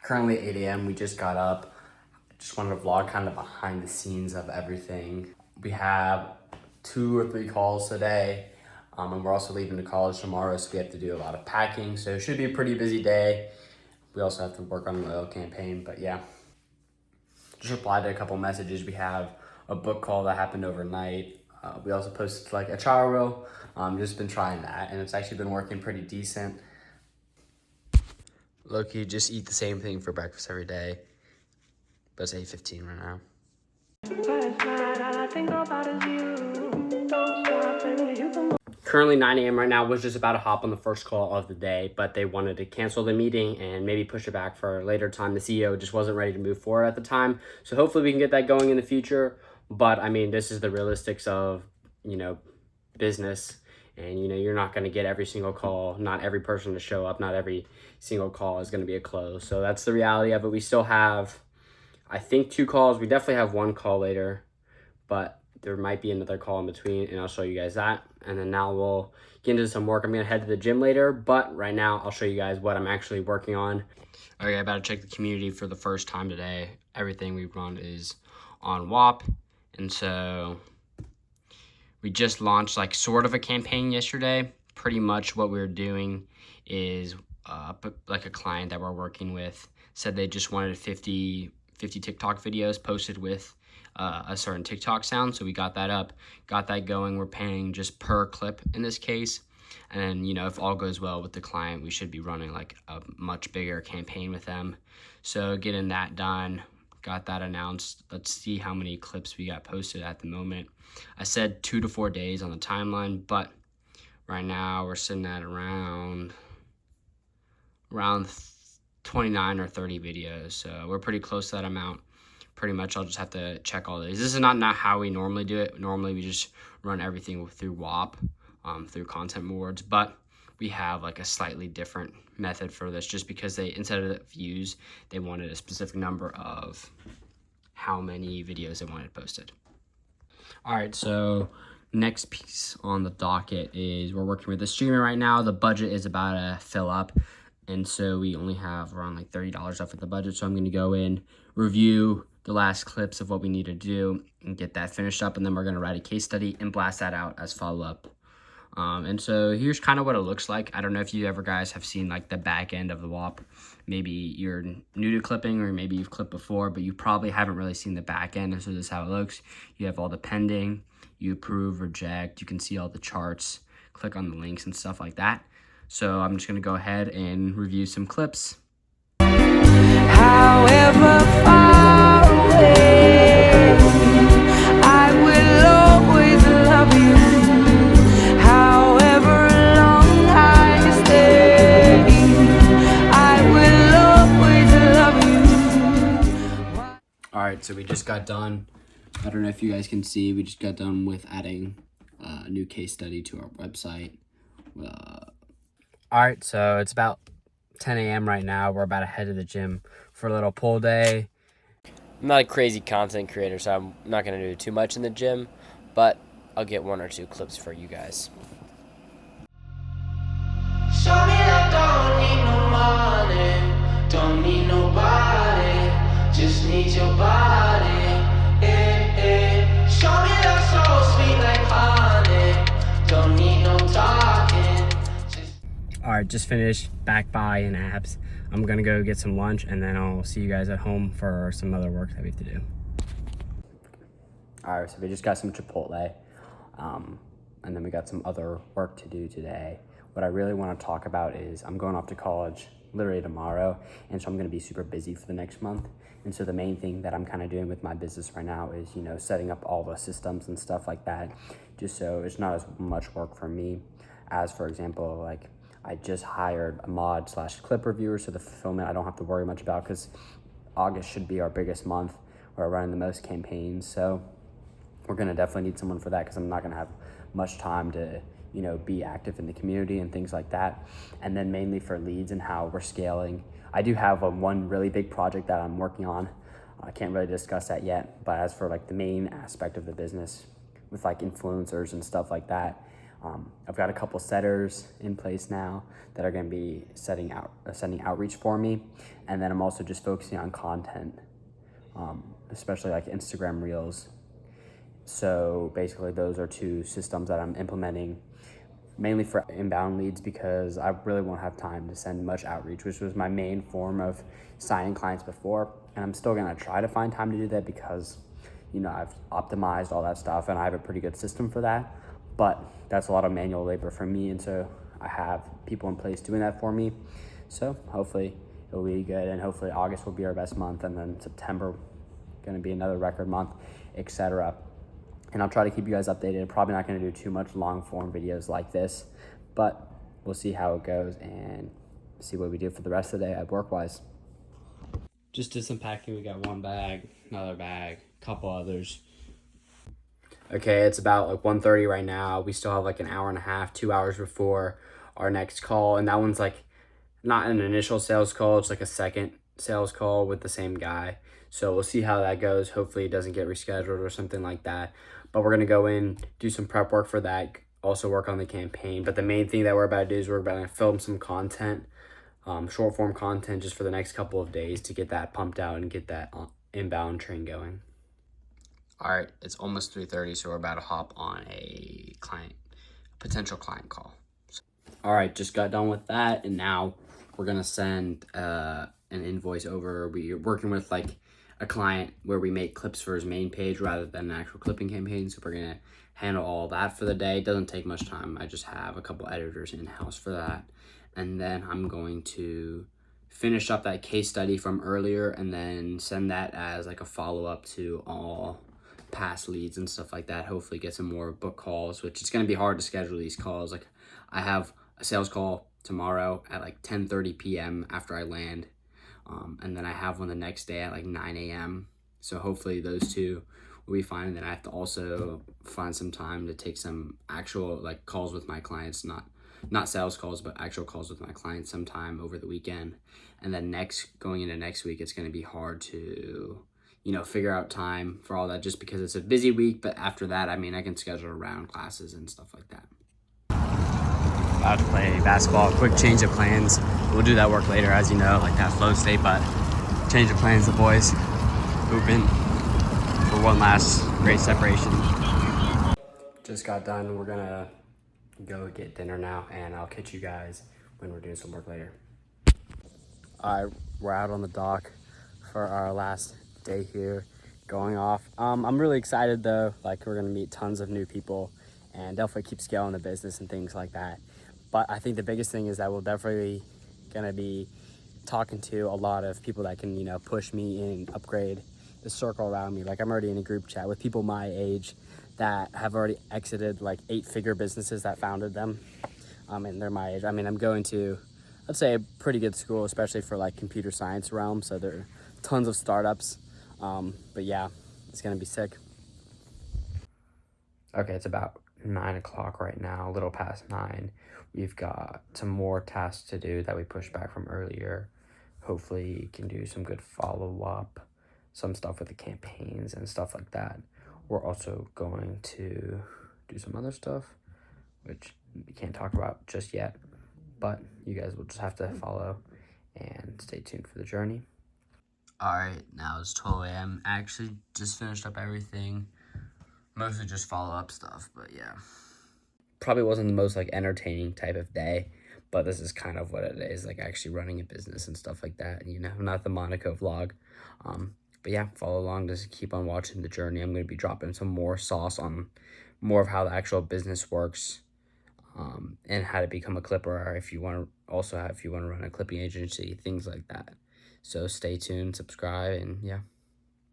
Currently 8 a.m. We just got up. Just wanted to vlog kind of behind the scenes of everything. We have 2 or 3 calls today, and we're also leaving to college tomorrow, so we have to do a lot of packing. So it should be a pretty busy day. We also have to work on the oil campaign, but yeah. Just replied to a couple messages. We have a book call that happened overnight. We also posted like a trial reel. Just been trying that, and it's actually been working pretty decent. Low-key, just eat the same thing for breakfast every day. But it's 8:15 right now. Currently 9 a.m. right now. Was just about to hop on the first call of the day, but they wanted to cancel the meeting and maybe push it back for a later time. The CEO just wasn't ready to move forward at the time. So hopefully we can get that going in the future. But I mean, this is the realistics of, business. And, you're not going to get every single call, not every person to show up, not every single call is going to be a close. So that's the reality of it. We still have, I think, 2 calls. We definitely have 1 call later, but there might be another call in between, and I'll show you guys that. And then now we'll get into some work. I'm going to head to the gym later, but right now I'll show you guys what I'm actually working on. Okay, I about to check the community for the first time today. Everything we run is on WAP, and so we just launched like sort of a campaign yesterday. Pretty much what we're doing is like a client that we're working with said they just wanted 50 TikTok videos posted with a certain TikTok sound. So we got that up, got that going. We're paying just per clip in this case. And if all goes well with the client, we should be running like a much bigger campaign with them. So getting that done, got that announced. Let's see how many clips we got posted at the moment. I said 2 to 4 days on the timeline, but right now we're sitting at around 29 or 30 videos. So we're pretty close to that amount. Pretty much I'll just have to check all these. This is not how we normally do it. Normally we just run everything through WAP, through content boards, but we have like a slightly different method for this just because instead of the views, they wanted a specific number of how many videos they wanted posted. All right, so next piece on the docket is we're working with a streamer right now. The budget is about to fill up, and so we only have around like $30 left with the budget. So I'm going to go in, review the last clips of what we need to do and get that finished up, and then we're going to write a case study and blast that out as follow-up. And so here's kind of what it looks like. I don't know if you ever guys have seen like the back end of the WAP. Maybe you're new to clipping, or maybe you've clipped before, but you probably haven't really seen the back end. And so this is how it looks. You have all the pending, you approve, reject. You can see all the charts, click on the links and stuff like that. So I'm just going to go ahead and review some clips. However far away, I will always love you. However long I stay, I will always love you. All right, so we just got done. I don't know if you guys can see, we just got done with adding a new case study to our website. All right, so it's about 10 a.m. right now. We're about to head to the gym for a little pull day. I'm not a crazy content creator, so I'm not going to do too much in the gym, but I'll get 1 or 2 clips for you guys. Show me I don't need no money, don't need nobody, just need your body. Show me that so sweet like honey, don't need no talking. All right, just finished back by and abs. I'm gonna go get some lunch, and then I'll see you guys at home for some other work that we have to do. All right, so we just got some Chipotle, and then we got some other work to do today. What I really want to talk about is I'm going off to college literally tomorrow, and so I'm going to be super busy for the next month. And so the main thing that I'm kind of doing with my business right now is, setting up all the systems and stuff like that, just so it's not as much work for me as, for example, like I just hired a mod/clip reviewer, so the fulfillment I don't have to worry much about, because August should be our biggest month. We're running the most campaigns, so we're going to definitely need someone for that, because I'm not going to have much time to be active in the community and things like that. And then mainly for leads and how we're scaling, I do have one really big project that I'm working on. I can't really discuss that yet, but as for like the main aspect of the business with like influencers and stuff like that, I've got a couple setters in place now that are going to be sending outreach for me. And then I'm also just focusing on content, especially like Instagram Reels. So basically those are two systems that I'm implementing mainly for inbound leads, because I really won't have time to send much outreach, which was my main form of signing clients before. And I'm still gonna try to find time to do that because, I've optimized all that stuff and I have a pretty good system for that. But that's a lot of manual labor for me, and so I have people in place doing that for me. So hopefully it'll be good, and hopefully August will be our best month, and then September gonna be another record month, etc. And I'll try to keep you guys updated. Probably not going to do too much long form videos like this, but we'll see how it goes and see what we do for the rest of the day at work-wise. Just did some packing. We got one bag, another bag, couple others. Okay, it's about like 1:30 right now. We still have like an hour and a half, 2 hours before our next call. And that one's like not an initial sales call. It's like a second sales call with the same guy. So we'll see how that goes. Hopefully it doesn't get rescheduled or something like that. But we're going to go in, do some prep work for that, also work on the campaign. But the main thing that we're about to do is we're about to film some content, short form content, just for the next couple of days to get that pumped out and get that inbound train going. All right, it's almost 3:30, so we're about to hop on a potential client call. All right, just got done with that, and now we're going to send an invoice over. We're working with like a client where we make clips for his main page rather than an actual clipping campaign. So we're gonna handle all that for the day. It doesn't take much time. I just have a couple editors in-house for that. And then I'm going to finish up that case study from earlier and then send that as like a follow-up to all past leads and stuff like that. Hopefully get some more book calls, which it's gonna be hard to schedule these calls. Like I have a sales call tomorrow at like 10:30 p.m. after I land. And then I have one the next day at like 9 a.m. So hopefully those two will be fine. And then I have to also find some time to take some actual like calls with my clients, not sales calls, but actual calls with my clients sometime over the weekend. And then going into next week, it's going to be hard to, figure out time for all that just because it's a busy week. But after that, I can schedule around classes and stuff like that. About to play basketball, quick change of plans. We'll do that work later, as you know, like that flow state, but change of plans, the boys hooping for one last great separation. Just got done. We're gonna go get dinner now, and I'll catch you guys when we're doing some work later. All right, we're out on the dock for our last day here, going off. I'm really excited though. Like we're gonna meet tons of new people and definitely keep scaling the business and things like that. But I think the biggest thing is that we're definitely gonna be talking to a lot of people that can, push me and upgrade the circle around me. Like I'm already in a group chat with people my age that have already exited like 8-figure businesses that founded them. And they're my age. I'm going to, I'd say, a pretty good school, especially for like computer science realm. So there are tons of startups. But yeah, it's gonna be sick. Okay, it's about 9 o'clock right now, a little past 9. We've got some more tasks to do that we pushed back from earlier. Hopefully can do some good follow-up, some stuff with the campaigns and stuff like that. We're also going to do some other stuff, which we can't talk about just yet, but you guys will just have to follow and stay tuned for the journey. All right, now it's 12 a.m. Actually just finished up everything. Mostly just follow-up stuff, but yeah. Probably wasn't the most like entertaining type of day, but this is kind of what it is, like actually running a business and stuff like that, not the Monaco vlog. But yeah, follow along, just keep on watching the journey. I'm going to be dropping some more sauce on more of how the actual business works, and how to become a clipper, or if you want to run a clipping agency, things like that. So stay tuned, subscribe, and yeah.